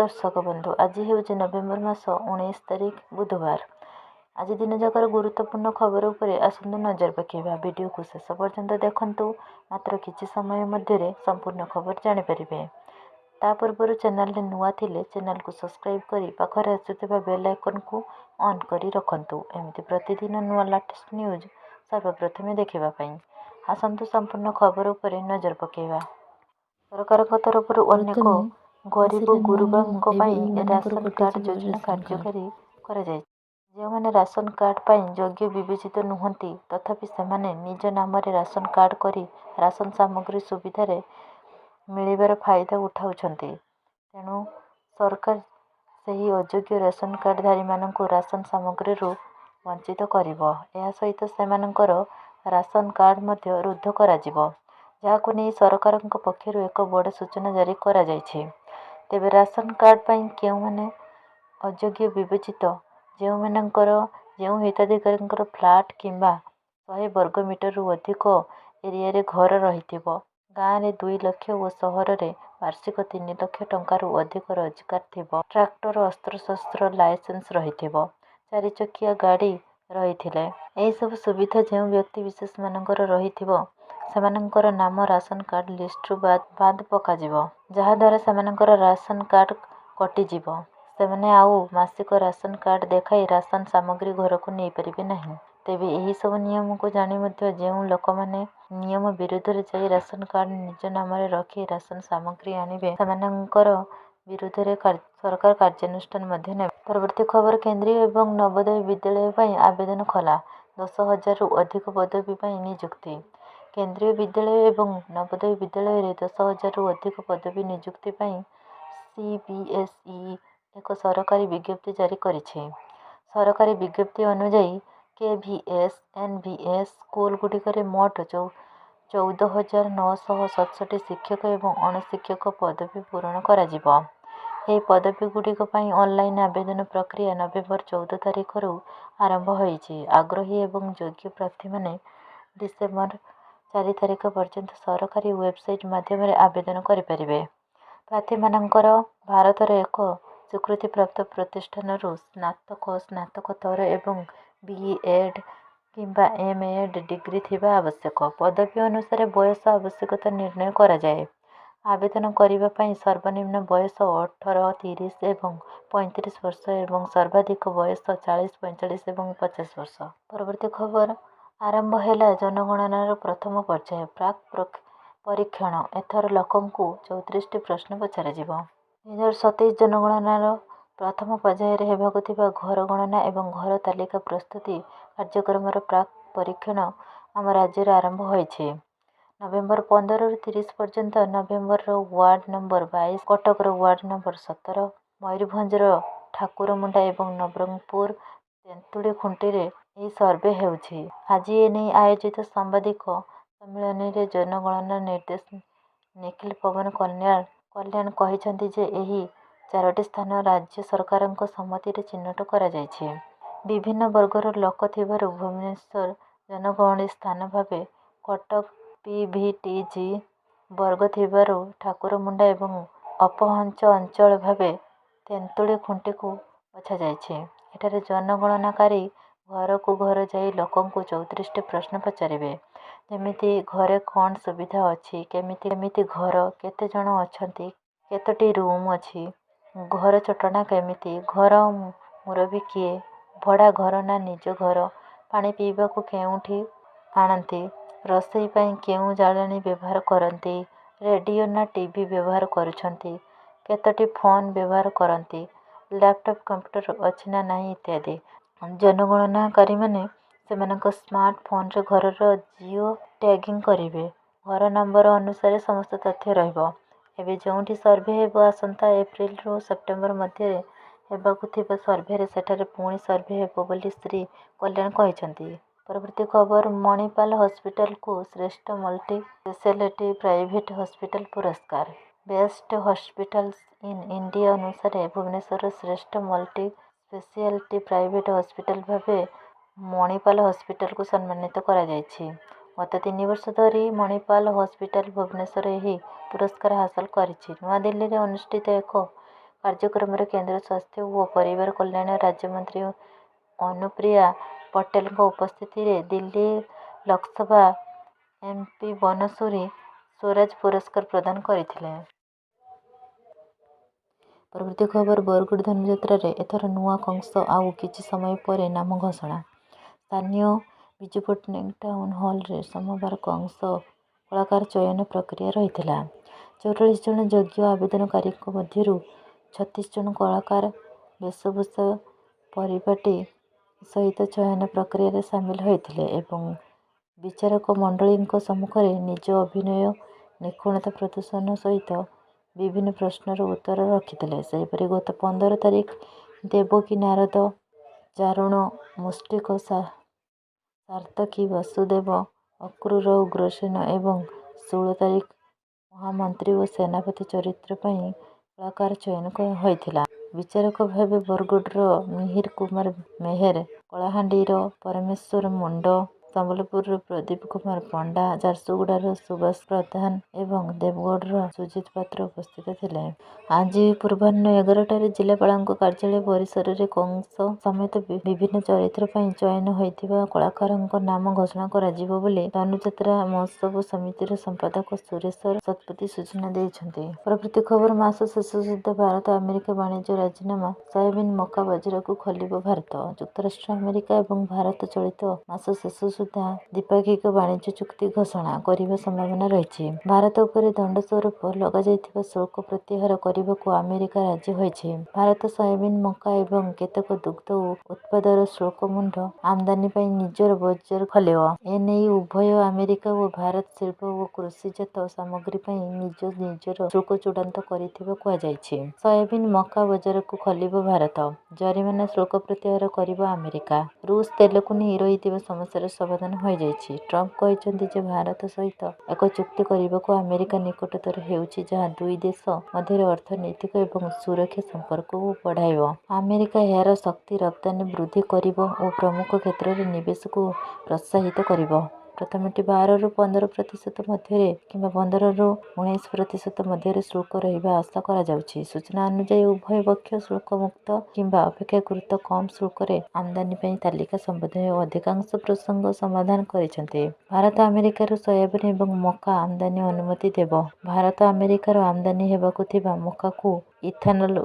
दर्शक बंधु आज हूँ नवेम्बर मास 19 तारिख बुधवार। आज दिन जाकर गुरुत्वपूर्ण खबर उपरे आसतु नजर पकेबा। वीडियो को शेष पर्यंत देखंतु, मात्र किछि समय मध्य संपूर्ण खबर जानीपारे। ता पूर्व चैनल नुआ थिले चैनल को सब्सक्राइब करी पाखरे आसुथिबा बेल आइकन को ऑन करी रखंतु। एमती प्रतिदिन नुआ लेटेस्ट न्यूज सर्वप्रथमे देखिबा पई आसंतु संपूर्ण खबर उपरे नजर पकेबा। सरकार तरफ अनेक गरीब गुरुबांक राशन कार्ड योजना कार्यकारी जो मैंने राशन कार्ड पर योग्य विवेचित नुहति तथापि सेमाने निज नाम राशन कार्ड करी राशन सामग्री सुविधा मिलबार फायदा उठाउछन्ति। तेणु सरकार सही अयोग्य राशन कार्डधारी मानक राशन सामग्री वंचित करिबो। एहा सहित सेमानकर राशन कार्ड मध्य रुद्ध कराजिबो, जहाको नहीं सरकार पक्षर एक बड़ सूचना जारी करा जायछि। तेबे राशन कार्ड पर क्यों मैंने अयोग्य विवेचित जो हिताधिकारी फ्लाट किंबा 100 वर्ग मीटर रु अधिक एरिया रे घर रही गाँव में 2 लाख और सहर में वार्षिक 3 लाख टंका रु अधिक रोजगार थिबो, ट्रैक्टर अस्त्रशस्त्र लाइसेंस रही 4 चकिया गाड़ी रही यही सब सुविधा जो व्यक्ति विशेष मानकर रही सेमानंकर नाम राशन कार्ड लिस्ट रु बाद पकाजिबो, जहा द्वारा सेमानंकर राशन कार्ड कटिजिबो। सेमाने आउ मासिक राशन कार्ड देखाई राशन सामग्री घर को नहीं पारिबे नहीं। तेबे यही सब नियम को जानी मध्य जो लोक माने नियम विरुद्ध रे जाई राशन कार्ड निज नाम रे रखी राशन सामग्री आनिबे सेमानंकर विरुद्ध रे सरकार कार्यानुष्ठान मध्य ने। परवर्ती खबर केंद्रीय एवं नवोदय विद्यालय पर आवेदन खोला। 10,000 रु अधिक पदवी पर नियुक्ति। केंद्रीय विद्यालय एवं नवोदय विद्यालय रे 10,000 रु अधिक पदवी नियुक्ति पर CBSE एक सरकारी विज्ञप्ति जारी करिछि। सरकारी विज्ञप्ति अनुଯାयी KVS NVS स्कूल गुड़िक मोट 14,967 शिक्षक एवं अणुशिक्षक पदवी पूरण कराजिबो। यह पदवी गुड़िक ऑनलाइन आवेदन प्रक्रिया नवेम्बर 14 तारिख आरंभ होइछि। आग्रही एवं योग्य प्रार्थी माने डिसेम्बर 4 तारिख पर्यंत सरकारी वेबसाइट माध्यम आवेदन करें। प्रार्थी मानकर भारत एक स्वीकृति प्राप्त प्रतिष्ठान स्नातक स्नातकोत्तर एवं BEd किंबा MAd डिग्री थिबा आवश्यक। पदवी अनुसार बयस आवश्यकता निर्णय करा जाए। आवेदन करने पर सर्वनिम्न बयस 18, 30 एवं 35 वर्ष एवं सर्वाधिक बयस 40, 45 एवं 50 वर्ष। परवर्ती खबर आरंभ है जनगणनार प्रथम पर्याय प्राक परीक्षण। एथर लोकंकु 34टी प्रश्न पचरा 2027 जनगणनार प्रथम पर्यायर हेबाकु थिबा घर गणना एवं घर तालिका प्रस्तुति कार्यक्रम प्राक परीक्षण आम राज्य आरंभ होइछि। नवेम्बर 15 रु 30 पर्यंत November ward number 22, Cuttack ward number 17, Mayurbhanj Thakurmunda एवं नवरंगपुर तेंतुड़ी खुंटी यह सर्वे हेउछि। आज एने आयोजित सांबादिक सम्मेलन में जनगणना निर्देश निखिल पवन कल्याण कहिसेंति जे एही 4टी स्थान राज्य सरकार सम्मति चिन्हट करा जायछि। विभिन्न वर्गर लोक थिबारु भुवनेश्वर जनगहली स्थान भावे, कटक PVTG वर्ग थिबारु ठाकुरमुंडा एवं अपहंच अंचल भावे तेंतुड़ी खुंटी को बछा जायछि। एठारे जनगणनाकारी घर को घर जाई लोकंकु 34टी प्रश्न पचारिबे, जेमिति घरे कौन सुविधा अच्छी, केमिति घर, केते जण अछंती, केतोटी रूम अच्छी, घर चटना केमिति, घर मुरबी किए, भड़ा घर ना निज घर, पानी पीवा को केउठी आणंती, रोषेई पई केउ जाळाणी व्यवहार करंती, रेडियो ना टीवी व्यवहार करुछंती, केतोटी फोन व्यवहार करंती, लैपटॉप कंप्यूटर अच्छी ना नहीं इत्यादि। जनगणनाकारी माने सेमानक स्मार्टफोन रे घरर जियो टैगिंग करेंगे। घर नंबर अनुसार समस्त तथ्य रहिबो। एबे जोंठी सर्वे हेबो आसंता एप्रिल रु सेप्टेम्बर मध्य हेबाकु थिबा सर्वे रे सेठारे पुणी सर्वे हेबो बोली श्री कल्याण कहिसंती। परवर्ती खबर मणिपाल हॉस्पिटल को श्रेष्ठ मल्टी स्पेशलिटी प्राइवेट हॉस्पिटल पुरस्कार। बेस्ट हॉस्पिटल्स इन इंडिया अनुसार भुवनेश्वर श्रेष्ठ मल्टी स्पेशलिटी प्राइवेट हॉस्पिटल भावे मणिपाल हॉस्पिटल को सम्मानित करा जायछि। गत 3 वर्ष धरी मणिपाल हॉस्पिटल भुवनेश्वर यही पुरस्कार हासिल करिछि। नवा दिल्ली रे अनुष्ठित एक କାର୍ଯ୍ୟକ୍ରମରେ କେନ୍ଦ୍ର ସ୍ୱାସ୍ଥ୍ୟ ଓ ପରିବାର କଲ୍ୟାଣ ରାଜ୍ୟମନ୍ତ୍ରୀ ଅନୁପ୍ରିୟା ପଟେଲଙ୍କ ଉପସ୍ଥିତିରେ ଦିଲ୍ଲୀ ଲୋକସଭା MP ବନସୁରୀ ସ୍ୱରାଜ ପୁରସ୍କାର ପ୍ରଦାନ କରିଥିଲେ। ପରବର୍ତ୍ତୀ ଖବର ବରଗଡ଼ ଧନୁଯାତ୍ରାରେ ଏଥର ନୂଆ କଂସ, ଆଉ କିଛି ସମୟ ପରେ ନାମ ଘୋଷଣା। ସ୍ଥାନୀୟ ବିଜୁ ପଟ୍ଟନାୟକ ଟାଉନ ହଲରେ ସୋମବାର କଂସ କଳାକାର ଚୟନ ପ୍ରକ୍ରିୟା ରହିଥିଲା। 44 ଜଣ ଯୋଗ୍ୟ ଆବେଦନକାରୀଙ୍କ ମଧ୍ୟରୁ 36 ଜଣ କଳାକାର ବେଶଭୂଷା ପରିପାଟୀ ସହିତ ଚୟନ ପ୍ରକ୍ରିୟାରେ ସାମିଲ ହୋଇଥିଲେ ଏବଂ ବିଚାରକ ମଣ୍ଡଳୀଙ୍କ ସମ୍ମୁଖରେ ନିଜ ଅଭିନୟ ନିଖୁଣତା ପ୍ରଦର୍ଶନ ସହିତ ବିଭିନ୍ନ ପ୍ରଶ୍ନର ଉତ୍ତର ରଖିଥିଲେ। ସେହିପରି ଗତ 15 ତାରିଖ ଦେବକୀ, ନାରଦ, ଚାରୁଣ, ମୁଷ୍ଟିକ, ସାର୍ତ୍ତକୀ, ବସୁଦେବ, ଅକ୍ରୂର, ଉଗ୍ରସେନ ଏବଂ 16 ତାରିଖ ମହାମନ୍ତ୍ରୀ ଓ ସେନାପତି ଚରିତ୍ର ପାଇଁ କଳାକାର ଚୟନ ହୋଇଥିଲା। ବିଚାରକ ଭାବେ ବରଗଡ଼ର ମିହିର କୁମାର ମେହେର, କଳାହାଣ୍ଡିର ପରମେଶ୍ୱର ମୁଣ୍ଡ, ସମ୍ବଲପୁରର ପ୍ରଦୀପ କୁମାର ପଣ୍ଡା, ଝାରସୁଗୁଡ଼ାର ସୁବାସ ପ୍ରଧାନ ଏବଂ ଦେବଗଡ଼ର ସୁଜିତ ପାତ୍ର ଉପସ୍ଥିତ ଥିଲେ। ଆଜି ପୂର୍ବାହ୍ନ 11ଟାରେ ଜିଲ୍ଲାପାଳଙ୍କ କାର୍ଯ୍ୟାଳୟ ପରିସରରେ କଂସ ସମେତ ବିଭିନ୍ନ ଚରିତ୍ର ପାଇଁ ଚୟନ ହୋଇଥିବା କଳାକାରଙ୍କ ନାମ ଘୋଷଣା କରାଯିବ ବୋଲି ଧନୁଯାତ୍ରା ମହୋତ୍ସବ ସମିତିର ସମ୍ପାଦକ ସୁରେଶ୍ୱର ଶତପଥୀ ସୂଚନା ଦେଇଛନ୍ତି। ପରବର୍ତ୍ତୀ ଖବର ମାସ ଶେଷ ସୁଦ୍ଧା ଭାରତ ଆମେରିକା ବାଣିଜ୍ୟ ରାଜିନାମା, ସୋୟାବିନ, ମକା ବଜାରକୁ ଖୋଲିବ ଭାରତ। ଯୁକ୍ତରାଷ୍ଟ୍ର ଆମେରିକା ଏବଂ ଭାରତ ଚଳିତ ମାସ ଶେଷ ସୁଦ୍ଧା ଦ୍ୱିପାକ୍ଷିକ ବାଣିଜ୍ୟ ଚୁକ୍ତି ଘୋଷଣା କରିବା ସମ୍ଭାବନା ରହିଛି। ଭାରତ ଉପରେ ଦଣ୍ଡ ସ୍ୱରୂପ ଲଗାଯାଇଥିବା ଶୁଳ୍କ ପ୍ରତ୍ୟାହାର କରିବାକୁ ଆମେରିକା ରାଜି ହୋଇଛି। ଭାରତ ସୋୟାବିନ, ମକା ଏବଂ କେତେକ ଦୁଗ୍ଧ ଉତ୍ପାଦର ଶୁଳ୍କମୁକ୍ତ ଆମଦାନୀ ପାଇଁ ନିଜର ବଜାର ଖୋଲିବ। ଏନେଇ ଉଭୟ ଆମେରିକା ଓ ଭାରତ ଶିଳ୍ପ ଓ କୃଷିଜାତ ସାମଗ୍ରୀ ପାଇଁ ନିଜର ଶୁଳ୍କ ଚୂଡ଼ାନ୍ତ କରିଥିବା କୁହାଯାଇଛି। ସୋୟାବିନ, ମକା ବଜାରକୁ ଖୋଲିବ ଭାରତ, ଜରିମାନା ଶୁଳ୍କ ପ୍ରତ୍ୟାହାର କରିବ ଆମେରିକା। ରୁଷ ତେଲକୁ ନେଇ ରହିଥିବା ସମସ୍ୟାର ସମାଧାନ ହୋଇଯାଇଛି। ଟ୍ରମ୍ପ କହିଛନ୍ତି ଯେ ଭାରତ ସହିତ ଏକ ଚୁକ୍ତି କରିବାକୁ ଆମେରିକା ନିକଟତର ହେଉଛି, ଯାହା ଦୁଇ ଦେଶ ମଧ୍ୟରେ ଅର୍ଥନୈତିକ ଏବଂ ସୁରକ୍ଷା ସମ୍ପର୍କକୁ ବଢ଼ାଇବ। ଆମେରିକା ଏହାର ଶକ୍ତି ରପ୍ତାନି ବୃଦ୍ଧି କରିବ ଓ ପ୍ରମୁଖ କ୍ଷେତ୍ରରେ ନିବେଶକୁ ପ୍ରୋତ୍ସାହିତ କରିବ। ପ୍ରଥମଟି 12ରୁ 15% ମଧ୍ୟରେ କିମ୍ବା 15ରୁ 19% ମଧ୍ୟରେ ଶୁଳ୍କ ରହିବା ଆଶା କରାଯାଉଛି। ସୂଚନା ଅନୁଯାୟୀ ଉଭୟ ପକ୍ଷ ଶୁଳ୍କମୁକ୍ତ କିମ୍ବା ଅପେକ୍ଷାକୃତ କମ୍ ଶୁଳ୍କରେ ଆମଦାନୀ ପାଇଁ ତାଲିକା ସମ୍ବନ୍ଧୀୟ ଅଧିକାଂଶ ପ୍ରସଙ୍ଗ ସମାଧାନ କରିଛନ୍ତି। ଭାରତ ଆମେରିକାରୁ ସୋୟାବିନ ଏବଂ ମକା ଆମଦାନୀ ଅନୁମତି ଦେବ। ଭାରତ ଆମେରିକାରୁ ଆମଦାନୀ ହେବାକୁ ଥିବା ମକାକୁ ଇଥାନଲ